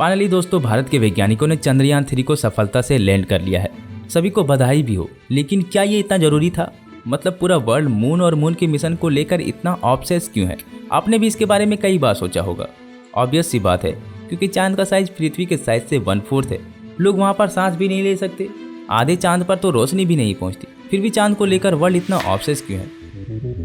Finally दोस्तों भारत के वैज्ञानिकों ने चंद्रयान 3 को सफलता से लैंड कर लिया है। सभी को बधाई भी हो, लेकिन क्या ये इतना जरूरी था? मतलब पूरा वर्ल्ड मून और मून के मिशन को लेकर इतना ऑब्सेस क्यों है? आपने भी इसके बारे में कई बार सोचा होगा। ऑब्वियस सी बात है, क्योंकि चांद का साइज पृथ्वी के साइज से 1/4 है। लोग वहाँ पर सांस भी नहीं ले सकते, आधे चांद पर तो रोशनी भी नहीं पहुँचती, फिर भी चांद को लेकर वर्ल्ड इतना ऑब्सेस क्यों है?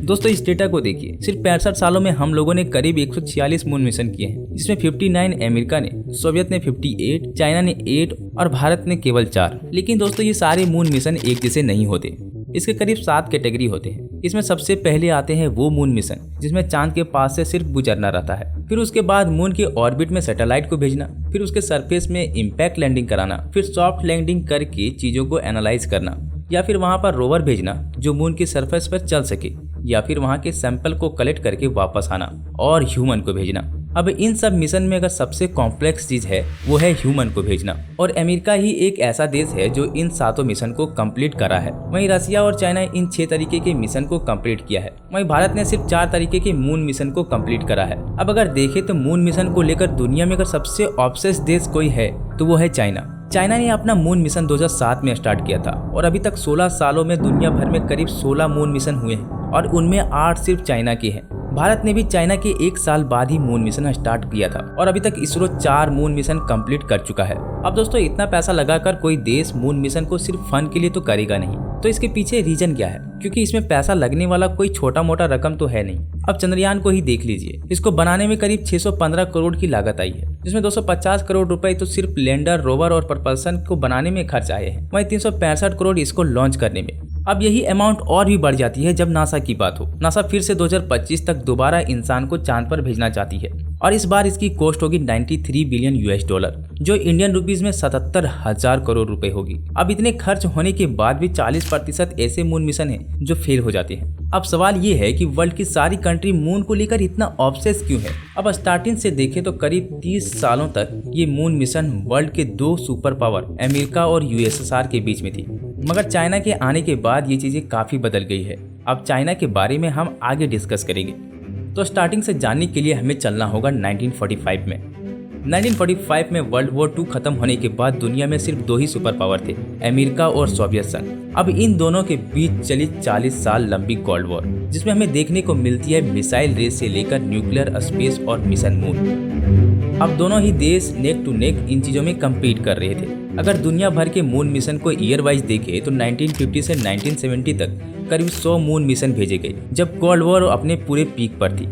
दोस्तों इस डेटा को देखिए, सिर्फ 65 सालों में हम लोगों ने करीब 146 मून मिशन किए हैं, जिसमें 59 अमेरिका ने, सोवियत ने 58, चाइना ने 8 और भारत ने केवल 4। लेकिन दोस्तों ये सारे मून मिशन एक जैसे नहीं होते। इसके करीब 7 कैटेगरी होते हैं। इसमें सबसे पहले आते हैं वो मून मिशन जिसमें चांद के पास से सिर्फ गुजरना रहता है, फिर उसके बाद मून के ऑर्बिट में सैटेलाइट को भेजना, फिर उसके सरफेस में इम्पैक्ट लैंडिंग कराना, फिर सॉफ्ट लैंडिंग करके चीजों को एनालाइज करना, या फिर वहां पर रोवर भेजना जो मून की सरफेस पर चल सके, या फिर वहां के सैंपल को कलेक्ट करके वापस आना, और ह्यूमन को भेजना। अब इन सब मिशन में अगर सबसे कॉम्प्लेक्स चीज है वो है ह्यूमन को भेजना, और अमेरिका ही एक ऐसा देश है जो इन 7 मिशन को कंप्लीट करा है। वहीं रसिया और चाइना इन 6 तरीके के मिशन को कंप्लीट किया है। वहीं भारत ने सिर्फ 4 तरीके के मून मिशन को कंप्लीट करा है। अब अगर देखें तो मून मिशन को लेकर दुनिया में अगर सबसे ऑब्सेस देश कोई है तो वो है चाइना। चाइना ने अपना मून मिशन 2007 में स्टार्ट किया था, और अभी तक 16 सालों में दुनिया भर में करीब 16 मून मिशन हुए हैं, और उनमें 8 सिर्फ चाइना के हैं। भारत ने भी चाइना के 1 साल बाद ही मून मिशन स्टार्ट किया था, और अभी तक इसरो 4 मून मिशन कंप्लीट कर चुका है। अब दोस्तों इतना पैसा लगाकर कोई देश मून मिशन को सिर्फ फन के लिए तो करेगा नहीं, तो इसके पीछे रीजन क्या है? क्योंकि इसमें पैसा लगने वाला कोई छोटा मोटा रकम तो है नहीं। अब चंद्रयान को ही देख लीजिए, इसको बनाने में करीब 615 करोड़ की लागत आई है, जिसमें 250 करोड़ रुपए तो सिर्फ लैंडर, रोवर और प्रपल्सन को बनाने में खर्च आए हैं। वहीं 365 करोड़ इसको लॉन्च करने में। अब यही अमाउंट और भी बढ़ जाती है जब नासा की बात हो। नासा फिर से 2025 तक दोबारा इंसान को चांद पर भेजना चाहती है, और इस बार इसकी कॉस्ट होगी 93 बिलियन US$, जो इंडियन रुपीज में 77,000 करोड़ रुपए होगी। अब इतने खर्च होने के बाद भी 40% ऐसे मून मिशन हैं जो फेल हो जाते हैं। अब सवाल ये है कि वर्ल्ड की सारी कंट्री मून को लेकर इतना ऑब्सेस क्यों है? अब स्टार्टिंग से देखें तो करीब 30 सालों तक ये मून मिशन वर्ल्ड के 2 सुपर पावर अमेरिका और USSR के बीच में थी, मगर चाइना के आने के बाद ये चीजें काफी बदल गई है। अब चाइना के बारे में हम आगे डिस्कस करेंगे, तो स्टार्टिंग से जानने के लिए हमें चलना होगा 1945 में। 1945 में वर्ल्ड वॉर 2 खत्म होने के बाद दुनिया में सिर्फ 2 ही सुपर पावर थे, अमेरिका और सोवियत संघ। अब इन दोनों के बीच चली 40 साल लंबी कोल्ड वॉर, जिसमें हमें देखने को मिलती है मिसाइल रेस से लेकर न्यूक्लियर, स्पेस और मिशन मून। अब दोनों ही देश नेक टू नेक इन चीजों में कम्पीट कर रहे थे। अगर दुनिया भर के मून मिशन को ईयर वाइज देखे तो 1950 से 1970 तक करीब 100 मून मिशन भेजे गए, जब कोल्ड वॉर अपने पूरे पीक पर थी।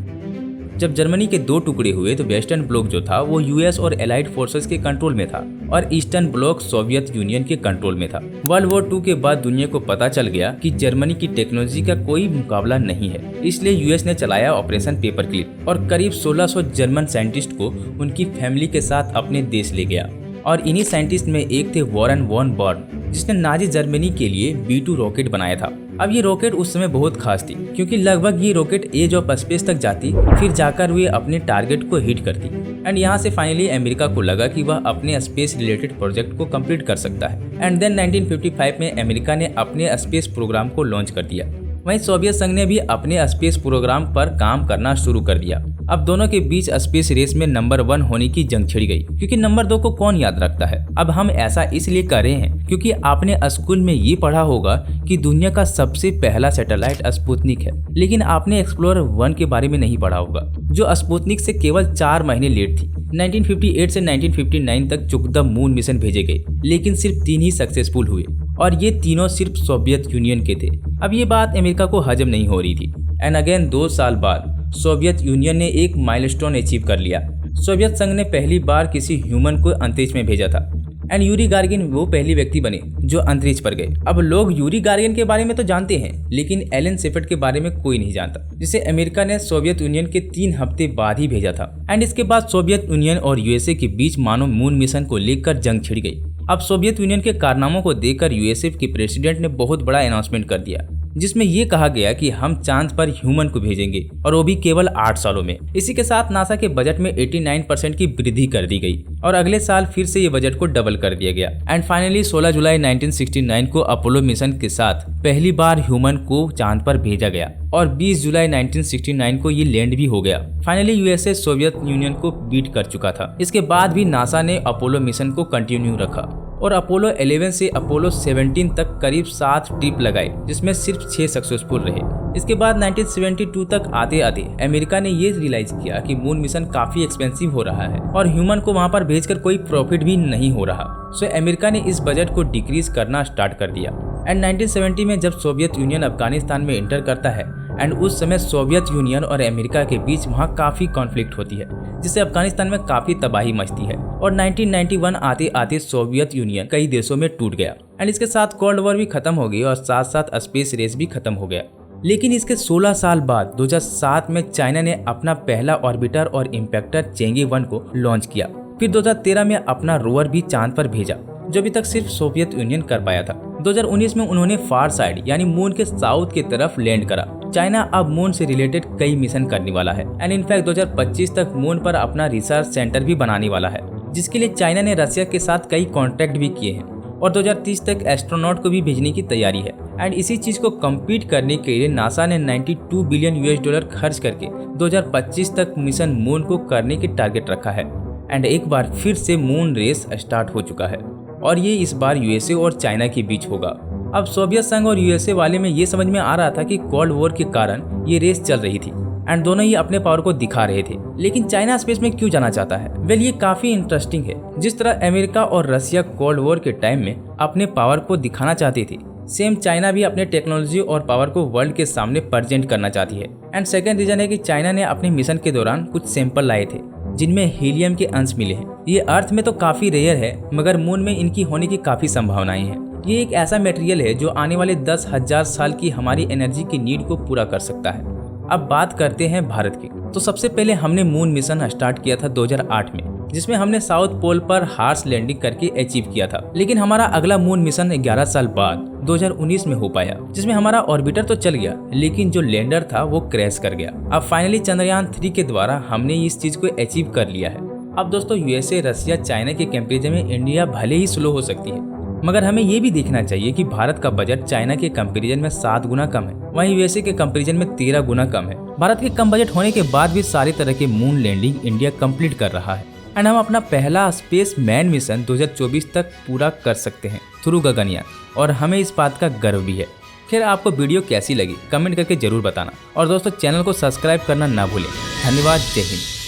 जब जर्मनी के 2 टुकड़े हुए तो वेस्टर्न ब्लॉक जो था वो US और एलाइड फोर्सेस के कंट्रोल में था, और ईस्टर्न ब्लॉक सोवियत यूनियन के कंट्रोल में था। वर्ल्ड वॉर 2 के बाद दुनिया को पता चल गया कि जर्मनी की टेक्नोलॉजी का कोई मुकाबला नहीं है, इसलिए US ने चलाया ऑपरेशन पेपर क्लिप, और करीब 1600 जर्मन साइंटिस्ट को उनकी फैमिली के साथ अपने देश ले गया। और इन्हीं साइंटिस्ट में एक थे वॉरेन वॉन बॉर्न, जिसने नाजी जर्मनी के लिए B-2 रॉकेट बनाया था। अब ये रॉकेट उस समय बहुत खास थी, क्योंकि लगभग ये रॉकेट एज ऑफ स्पेस तक जाती, फिर जाकर वे अपने टारगेट को हिट करती, एंड यहाँ से फाइनली अमेरिका को लगा कि वह अपने स्पेस रिलेटेड प्रोजेक्ट को कंप्लीट कर सकता है। एंड देन 1955 में अमेरिका ने अपने स्पेस प्रोग्राम को लॉन्च कर दिया। वहीं सोवियत संघ ने भी अपने स्पेस प्रोग्राम पर काम करना शुरू कर दिया। अब दोनों के बीच स्पेस रेस में नंबर 1 होने की जंग छिड़ गई, क्योंकि नंबर 2 को कौन याद रखता है। अब हम ऐसा इसलिए कर रहे हैं क्योंकि आपने स्कूल में ये पढ़ा होगा कि दुनिया का सबसे पहला सैटेलाइट स्पुतनिक है, लेकिन आपने एक्सप्लोरर 1 के बारे में नहीं पढ़ा होगा, जो स्पुतनिक से केवल 4 महीने लेट थी। 1958 से 1959 तक 14 मून मिशन भेजे गए, लेकिन सिर्फ 3 ही सक्सेसफुल हुए, और ये तीनों सिर्फ सोवियत यूनियन के थे। अब ये बात अमेरिका को हजम नहीं हो रही थी। एंड अगेन 2 साल बाद सोवियत यूनियन ने एक माइलस्टोन अचीव कर लिया। सोवियत संघ ने पहली बार किसी ह्यूमन को अंतरिक्ष में भेजा था, एंड यूरी गार्गिन वो पहली व्यक्ति बने जो अंतरिक्ष पर गए। अब लोग यूरी गार्गिन के बारे में तो जानते हैं, लेकिन एलन शेफर्ड के बारे में कोई नहीं जानता, जिसे अमेरिका ने सोवियत यूनियन के 3 हफ्ते बाद ही भेजा था। एंड इसके बाद सोवियत यूनियन और USA के बीच मानो मून मिशन को लेकर जंग छिड़ गई। अब सोवियत यूनियन के कारनामों को देखकर USA के प्रेसिडेंट ने बहुत बड़ा अनाउंसमेंट कर दिया जिसमें ये कहा गया कि हम चांद पर ह्यूमन को भेजेंगे और वो भी केवल 8 सालों में। इसी के साथ नासा के बजट में 89% की वृद्धि कर दी गई और अगले साल फिर से ये बजट को डबल कर दिया गया। एंड फाइनली 16 जुलाई 1969 को अपोलो मिशन के साथ पहली बार ह्यूमन को चांद पर भेजा गया और 20 जुलाई 1969 को ये लैंड भी हो गया। फाइनली यूएसए सोवियत यूनियन को बीट कर चुका था। इसके बाद भी नासा ने अपोलो मिशन को कंटिन्यू रखा और अपोलो 11 से अपोलो 17 तक करीब 7 ट्रिप लगाए, जिसमें सिर्फ 6 सक्सेसफुल रहे। इसके बाद 1972 तक आते आते अमेरिका ने ये रियलाइज किया कि मून मिशन काफी एक्सपेंसिव हो रहा है और ह्यूमन को वहां पर भेजकर कोई प्रॉफिट भी नहीं हो रहा। सो अमेरिका ने इस बजट को डिक्रीज करना स्टार्ट कर दिया। एंड 1970 में जब सोवियत यूनियन अफगानिस्तान में एंटर करता है एंड उस समय सोवियत यूनियन और अमेरिका के बीच वहाँ काफी कॉन्फ्लिक्ट होती है, जिससे अफगानिस्तान में काफी तबाही मचती है और 1991 आते आते सोवियत यूनियन कई देशों में टूट गया एंड इसके साथ कोल्ड वॉर भी खत्म हो गई और साथ साथ स्पेस रेस भी खत्म हो गया। लेकिन इसके 16 साल बाद 2007 में चाइना ने अपना पहला ऑर्बिटर और इम्पैक्टर चेंगी 1 को लॉन्च किया। फिर 2013 में अपना रोवर भी चांद पर भेजा, जो अभी तक सिर्फ सोवियत यूनियन कर पाया था। 2019 में उन्होंने फार साइड यानी मून के साउथ की तरफ लैंड करा। चाइना अब मून से रिलेटेड कई मिशन करने वाला है एंड इनफैक्ट 2025 तक मून पर अपना रिसर्च सेंटर भी बनाने वाला है, जिसके लिए चाइना ने रशिया के साथ कई कॉन्ट्रैक्ट भी किए हैं और 2030 तक एस्ट्रोनॉट को भी भेजने की तैयारी है। एंड इसी चीज को कम्पीट करने के लिए नासा ने $92 बिलियन खर्च करके 2025 तक मिशन मून को करने की टारगेट रखा है। एंड एक बार फिर से मून रेस स्टार्ट हो चुका है और ये इस बार यूएसए और चाइना के बीच होगा। अब सोवियत संघ और यूएसए वाले में ये समझ में आ रहा था कि कोल्ड वॉर के कारण ये रेस चल रही थी एंड दोनों ही अपने पावर को दिखा रहे थे। लेकिन चाइना स्पेस में क्यों जाना चाहता है? वेल, ये काफी इंटरेस्टिंग है। जिस तरह अमेरिका और रशिया कोल्ड वॉर के टाइम में अपने पावर को दिखाना चाहती थी, सेम चाइना भी अपने टेक्नोलॉजी और पावर को वर्ल्ड के सामने प्रेजेंट करना चाहती है। एंड सेकंड रीजन है कि चाइना ने अपने मिशन के दौरान कुछ सैंपल लाए थे जिनमें हीलियम के अंश मिले हैं। ये अर्थ में तो काफी रेयर है, मगर मून में इनकी होने की काफी संभावनाएं हैं। ये एक ऐसा मटेरियल है जो आने वाले 10,000 साल की हमारी एनर्जी की नीड को पूरा कर सकता है। अब बात करते हैं भारत की। तो सबसे पहले हमने मून मिशन स्टार्ट किया था 2008 में, जिसमें हमने साउथ पोल पर हार्श लैंडिंग करके अचीव किया था। लेकिन हमारा अगला मून मिशन 11 साल बाद 2019 में हो पाया, जिसमें हमारा ऑर्बिटर तो चल गया लेकिन जो लैंडर था वो क्रैश कर गया। अब फाइनली चंद्रयान 3 के द्वारा हमने इस चीज को अचीव कर लिया है। अब दोस्तों, यूएसए, रशिया, चाइना के कंपैरिजन में इंडिया भले ही स्लो हो सकती है, मगर हमें ये भी देखना चाहिए कि भारत का बजट चाइना के कंपैरिजन में 7 गुना कम है, वहीं यूएसए के कंपैरिजन में 13 गुना कम है। भारत के कम बजट होने के बाद भी सारी तरह के मून लैंडिंग इंडिया कंप्लीट कर रहा है एंड हम अपना पहला स्पेस मैन मिशन 2024 तक पूरा कर सकते हैं थ्रू गगनयान, और हमें इस बात का गर्व भी है। खैर, आपको वीडियो कैसी लगी कमेंट करके जरूर बताना और दोस्तों चैनल को सब्सक्राइब करना ना भूलें। धन्यवाद। जय हिंद।